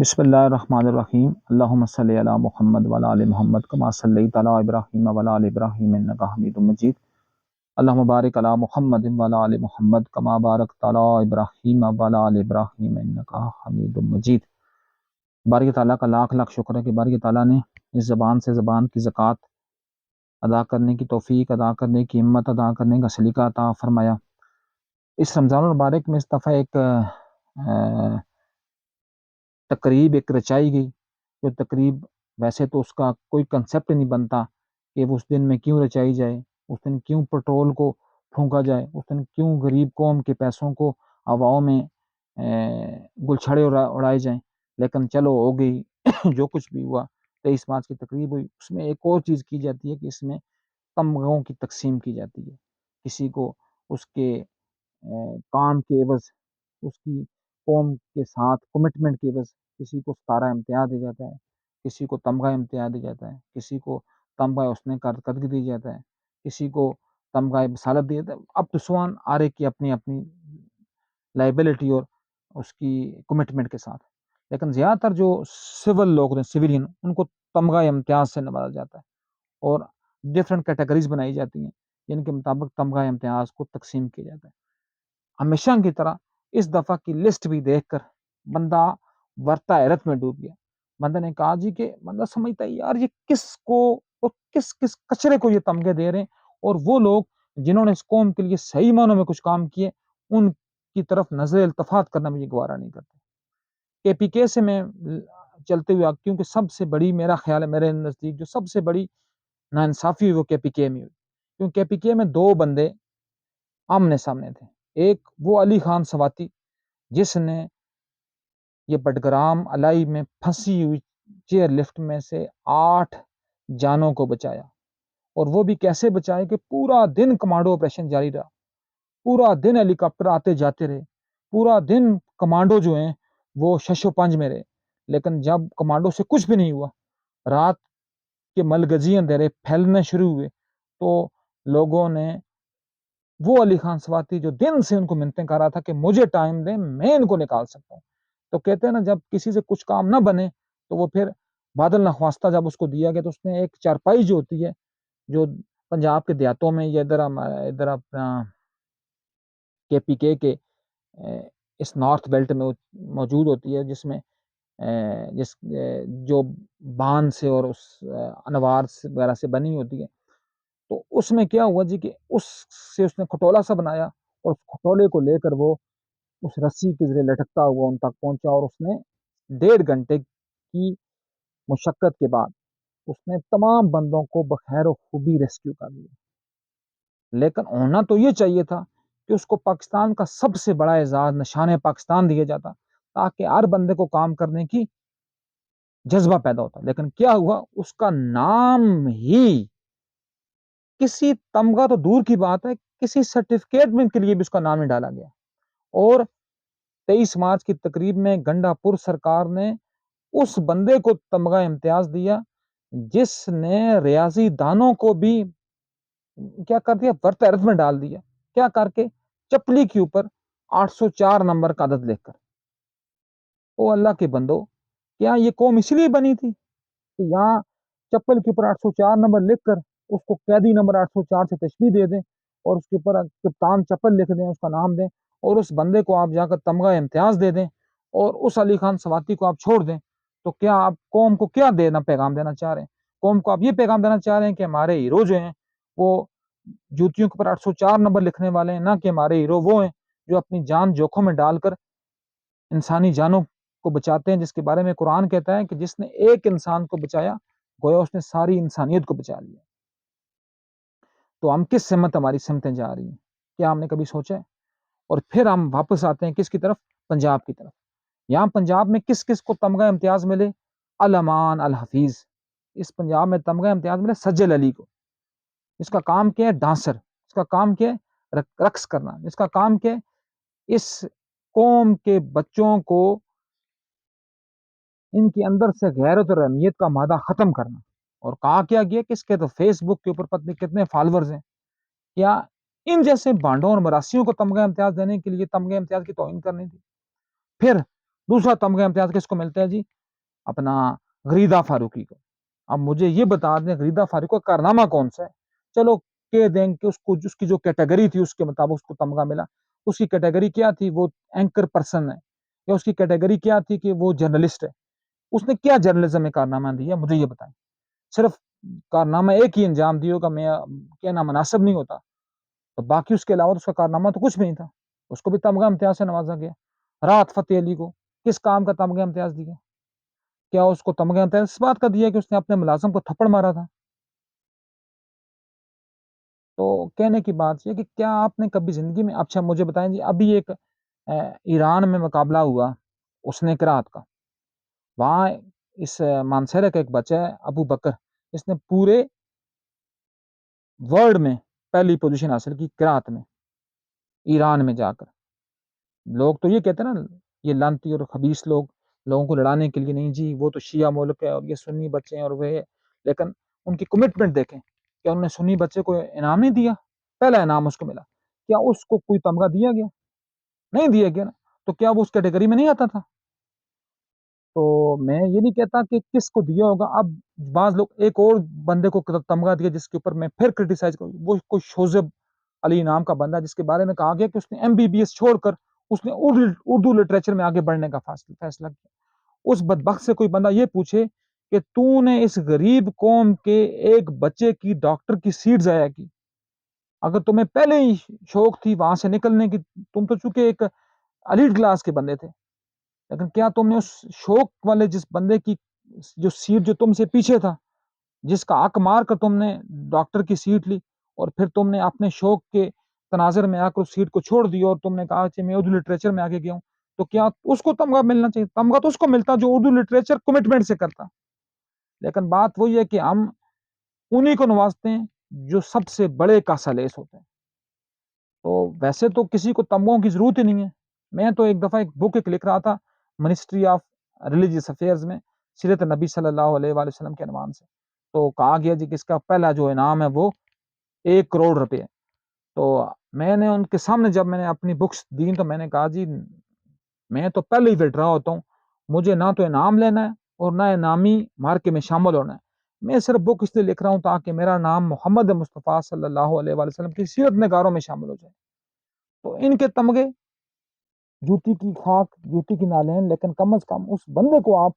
بسم اللہ الرحمن الرحیم اللہم صلی علی محمد وعلی آل محمد کما صلیت علی ابراہیم وعلی آل ابراہیم انک حمید مجید اللہم بارک علی محمد وعلی آل محمد کما بارکت علی ابراہیم وعلی آل ابراہیم انک حمید مجید۔ باری تعالیٰ کا لاکھ لاکھ شکر ہے کہ باری تعالیٰ نے اس زبان سے زبان کی زکوٰۃ ادا کرنے کی توفیق، ادا کرنے کی ہمت، ادا کرنے کا سلیقہ عطا فرمایا۔ اس رمضان المبارک میں اس دفعہ ایک تقریب ایک رچائی گئی، جو تقریب ویسے تو اس کا کوئی کنسیپٹ نہیں بنتا کہ وہ اس دن میں کیوں رچائی جائے، اس دن کیوں پٹرول کو پھونکا جائے، اس دن کیوں غریب قوم کے پیسوں کو ہواؤں میں گلچھڑے اڑائے جائیں، لیکن چلو ہو گئی جو کچھ بھی ہوا۔ 23 مارچ کی تقریب ہوئی، اس میں ایک اور چیز کی جاتی ہے کہ اس میں تمغوں کی تقسیم کی جاتی ہے، کسی کو اس کے کام کے عوض، اس کی قوم کے ساتھ کمٹمنٹ کے عوض کسی کو ستارہ امتیاز دیا جاتا ہے، کسی کو تمغہ امتیاز دیا جاتا ہے، کسی کو تمغہ حسن کارکردگی دی جاتا ہے، کسی کو تمغہ بصالت دیا جاتا ہے۔ اب تو سوان آرے کی اپنی اپنی لائبلٹی اور اس کی کمٹمنٹ کے ساتھ، لیکن زیادہ تر جو سول لوگ ہیں، سویلین، ان کو تمغہ امتیاز سے نوازا جاتا ہے اور ڈفرینٹ کیٹیگریز بنائی جاتی ہیں جن کے مطابق تمغہ امتیاز کو تقسیم کیا جاتا ہے۔ ہمیشہ کی طرح اس دفعہ کی لسٹ بھی دیکھ کر بندہ ورتا حیرت میں ڈوب گیا۔ بندہ نے کہا جی کہ بندہ سمجھتا ہے یار یہ کس کو اور کس کچرے کو یہ تمغے دے رہے ہیں، اور وہ لوگ جنہوں نے اس قوم کے لیے صحیح معنوں میں کچھ کام کیے ان کی طرف نظر التفات کرنا مجھے گوارا نہیں کرتے۔ کے پی کے سے میں چلتے ہوئے کیونکہ سب سے بڑی، میرا خیال ہے میرے نزدیک جو سب سے بڑی ناانصافی ہوئی وہ کے پی کے میں ہوئی، کیونکہ کے پی کے میں دو بندے آمنے سامنے تھے۔ ایک وہ علی خان سواتی جس نے یہ بٹگرام الائی میں پھنسی ہوئی چیئر لفٹ میں سے 8 جانوں کو بچایا، اور وہ بھی کیسے بچائے کہ پورا دن کمانڈو آپریشن جاری رہا، پورا دن ہیلی کاپٹر آتے جاتے رہے، پورا دن کمانڈو جو ہیں وہ ششو پنج میں رہے، لیکن جب کمانڈو سے کچھ بھی نہیں ہوا، رات کے ملگزی اندھیرے پھیلنے شروع ہوئے تو لوگوں نے وہ علی خان سواتی جو دن سے ان کو منتیں کر رہا تھا کہ مجھے ٹائم دیں میں ان کو نکال سکتا ہوں، تو کہتے ہیں نا جب کسی سے کچھ کام نہ بنے تو وہ پھر بادل نخواستہ جب اس کو دیا گیا تو اس نے ایک چارپائی جو ہوتی ہے جو پنجاب کے دیہاتوں میں یا ادھر اپنا کے پی کے اس نارتھ بیلٹ میں موجود ہوتی ہے، جس میں جو بان سے اور اس انوار وغیرہ سے بنی ہوتی ہے، تو اس میں کیا ہوا جی کہ اس سے اس نے کھٹولا سا بنایا اور اس کھٹولے کو لے کر وہ اس رسی کے ذریعے لٹکتا ہوا ان تک پہنچا، اور اس نے 1.5 گھنٹے کی مشقت کے بعد اس نے تمام بندوں کو بخیر و خوبی ریسکیو کر لیا۔ لیکن ہونا تو یہ چاہیے تھا کہ اس کو پاکستان کا سب سے بڑا اعزاز نشان پاکستان دیا جاتا تاکہ ہر بندے کو کام کرنے کی جذبہ پیدا ہوتا، لیکن کیا ہوا اس کا نام ہی کسی تمغہ تو دور کی بات ہے، کسی سرٹیفکیٹ میں کے لیے بھی اس کا نام ہی ڈالا گیا، اور 23 مارچ کی تقریب میں گنڈا پور سرکار نے اس بندے کو تمغہ امتیاز دیا جس نے ریاضی دانوں کو بھی کیا کر دیا، ورطہ حیرت میں ڈال دیا، کیا کر کے چپلی کے اوپر 804 نمبر کا عدد لکھ کر۔ او اللہ کے بندو، کیا یہ قوم اس لیے بنی تھی کہ یہاں چپل کے اوپر 804 نمبر لکھ کر اس کو قیدی نمبر 804 سے تشبیہ دے دیں اور اس کے اوپر کپتان چپل لکھ دیں، اس کا نام دیں، اور اس بندے کو آپ جا کر تمغہ امتیاز دے دیں اور اس علی خان سواتی کو آپ چھوڑ دیں؟ تو کیا آپ قوم کو کیا پیغام دینا چاہ رہے ہیں؟ قوم کو آپ یہ پیغام دینا چاہ رہے ہیں کہ ہمارے ہیرو جو ہیں وہ جوتیوں کے اوپر 804 نمبر لکھنے والے ہیں، نہ کہ ہمارے ہیرو وہ ہیں جو اپنی جان جوکھوں میں ڈال کر انسانی جانوں کو بچاتے ہیں، جس کے بارے میں قرآن کہتا ہے کہ جس نے ایک انسان کو بچایا گویا اس نے ساری انسانیت کو بچا لیا۔ تو ہم کس سمت ہماری سمتیں جا رہی ہیں، کیا ہم نے کبھی سوچا ہے؟ اور پھر ہم واپس آتے ہیں کس کی طرف؟ پنجاب کی طرف۔ یہاں پنجاب میں کس کس کو تمغہ امتیاز ملے؟ الامان الحفیظ، اس پنجاب میں تمغہ امتیاز ملے سجل علی کو۔ اس کا کام کیا ہے؟ ڈانسر۔ اس کا کام کیا ہے؟ رقص کرنا۔ اس کا کام کیا ہے؟ اس قوم کے بچوں کو ان کے اندر سے غیرت اور اہمیت کا مادہ ختم کرنا۔ اور کہا کیا گیا کہ اس کے تو فیس بک کے اوپر پتہ کتنے فالورز ہیں۔ کیا ان جیسے بانڈوں اور مراسیوں کو تمغہ امتیاز دینے کے لیے تمغہ امتیاز کی توہین کرنی تھی؟ پھر دوسرا تمغہ امتیاز کس کو ملتا ہے جی؟ اپنا غریدہ فاروقی کو. اب مجھے یہ بتا دیں غریدہ فاروقی کا کارنامہ کون سا ہے؟ چلو کہہ دیں کہ اس کی جو کیٹیگری تھی اس کے مطابق اس کو تمغہ ملا. اس کی کیٹیگری کیا تھی؟ وہ اینکر پرسن ہے. یا اس کی کیٹیگری کیا تھی کہ وہ جرنلسٹ ہے. اس نے کیا جرنلزم میں کارنامہ دیا مجھے یہ بتائیں. صرف کارنامہ ایک ہی انجام دیا ہوگا میں کہنا مناسب نہیں ہوتا، تو باقی اس کے علاوہ اس کا کارنامہ تو کچھ بھی نہیں تھا. اس کو بھی تمغہ امتیاز سے نوازا گیا. راحت فتح علی کو کس کام کا تمغہ امتیاز دیا؟ کیا اس کو تمغہ امتیاز اس بات کا دیا کہ اس نے اپنے ملازم کو تھپڑ مارا تھا؟ تو کہنے کی بات یہ کہ کیا آپ نے کبھی زندگی میں، اچھا مجھے بتائیں جی، ابھی ایک ایران میں مقابلہ ہوا اس نے قرات کا، وہاں اس مانسہرہ کا ایک بچہ ہے ابو بکر، اس نے پورے ورلڈ میں پہلی پوزیشن حاصل کی قرات میں ایران میں جا کر. لوگ تو یہ کہتے ہیں نا، یہ لانتی اور خبیث لوگ لوگوں کو لڑانے کے لیے، نہیں جی وہ تو شیعہ ملک ہے اور یہ سنی بچے ہیں اور وہ ہے، لیکن ان کی کمٹمنٹ دیکھیں. کیا انہوں نے سنی بچے کو انعام نہیں دیا؟ پہلا انعام اس کو ملا. کیا اس کو کوئی تمغہ دیا گیا؟ نہیں دیا گیا نا. تو کیا وہ اس کیٹیگری میں نہیں آتا تھا؟ تو میں یہ نہیں کہتا کہ کس کو دیا ہوگا. اب بعض لوگ ایک اور بندے کو تمغہ دیا جس کے اوپر میں پھر کرٹیسائز کروں، وہ کوئی شوزب علی نام کا بندہ جس کے بارے میں کہا گیا کہ اس نے MBBS چھوڑ کر اس نے اردو لٹریچر میں آگے بڑھنے کا فیصلہ کیا. اس بدبخت سے کوئی بندہ یہ پوچھے کہ تو نے اس غریب قوم کے ایک بچے کی ڈاکٹر کی سیٹ ضائع کی. اگر تمہیں پہلے ہی شوق تھی وہاں سے نکلنے کی، تم تو چونکہ ایک ایلیٹ کلاس کے بندے تھے، لیکن کیا تم نے اس شوق والے جس بندے کی جو سیٹ جو تم سے پیچھے تھا، جس کا حق مار کر تم نے ڈاکٹر کی سیٹ لی، اور پھر تم نے اپنے شوق کے تناظر میں آ کر اس سیٹ کو چھوڑ دیا اور تم نے کہا کہ میں اردو لٹریچر میں آگے گیا ہوں، تو کیا اس کو تمغہ ملنا چاہیے؟ تمغہ تو اس کو ملتا جو اردو لٹریچر کمٹمنٹ سے کرتا. لیکن بات وہی ہے کہ ہم انہی کو نوازتے ہیں جو سب سے بڑے کاسالیس ہوتے ہیں. تو ویسے تو کسی کو تمغوں کی ضرورت ہی نہیں ہے. میں تو ایک دفعہ ایک بک لکھ رہا تھا منسٹری آف ریلیجیس افیئرز میں، سیرت نبی صلی اللہ علیہ وآلہ وسلم کے عنوان سے. تو کہا گیا جی کہ اس کا پہلا جو انعام ہے وہ 1 کروڑ روپے ہے. تو میں نے ان کے سامنے جب میں نے اپنی بکس دی تو میں نے کہا جی میں تو پہلے ہی وڈرا ہوتا ہوں، مجھے نہ تو انعام لینا ہے اور نہ انعامی مارکے میں شامل ہونا ہے. میں صرف بک اس لیے لکھ رہا ہوں تاکہ میرا نام محمد مصطفیٰ صلی اللہ علیہ وآلہ وسلم کی سیرت نگاروں میں شامل ہو جائے. تو ان کے تمغے جوتی کی خاک جوتی کی نالین، لیکن کم از کم اس بندے کو آپ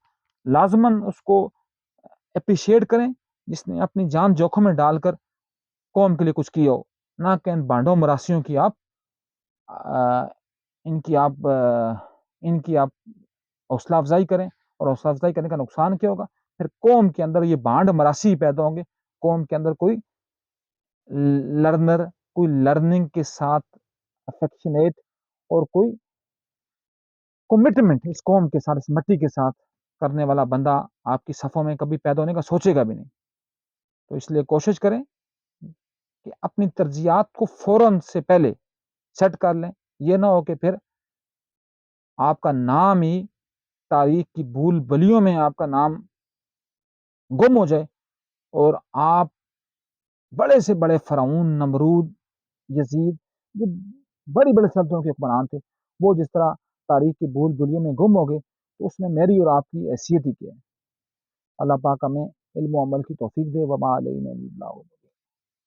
لازماً اس کو اپریشیٹ کریں جس نے اپنی جان جوکھم میں ڈال کر قوم کے لیے کچھ کیا ہو، نہ کہ ان بانڈوں مراسیوں کی آپ ان کی آپ حوصلہ افزائی کریں. اور حوصلہ افزائی کرنے کا نقصان کیا ہوگا؟ پھر قوم کے اندر یہ بانڈ مراسی پیدا ہوں گے. قوم کے اندر کوئی لرنر، کوئی لرننگ کے ساتھ افیکشنیٹ اور کوئی کمٹمنٹ اس قوم کے ساتھ، اس مٹی کے ساتھ کرنے والا بندہ آپ کی صفوں میں کبھی پیدا ہونے کا سوچے گا بھی نہیں. تو اس لیے کوشش کریں کہ اپنی ترجیحات کو فوراً سے پہلے سیٹ کر لیں. یہ نہ ہو کہ پھر آپ کا نام ہی تاریخ کی بھول بلیوں میں آپ کا نام گم ہو جائے اور آپ بڑے سے بڑے فرعون، نمرود، یزید، جو بڑی بڑے سلطنتوں کے حکمران تھے، وہ جس طرح تاریخ کی بھول بلیوں میں گم ہو گئے، تو اس میں میری اور آپ کی حیثیت ہی کیا ہے. اللہ پاک ہمیں علم و عمل کی توفیق دے. وما علینا الا البلاغ.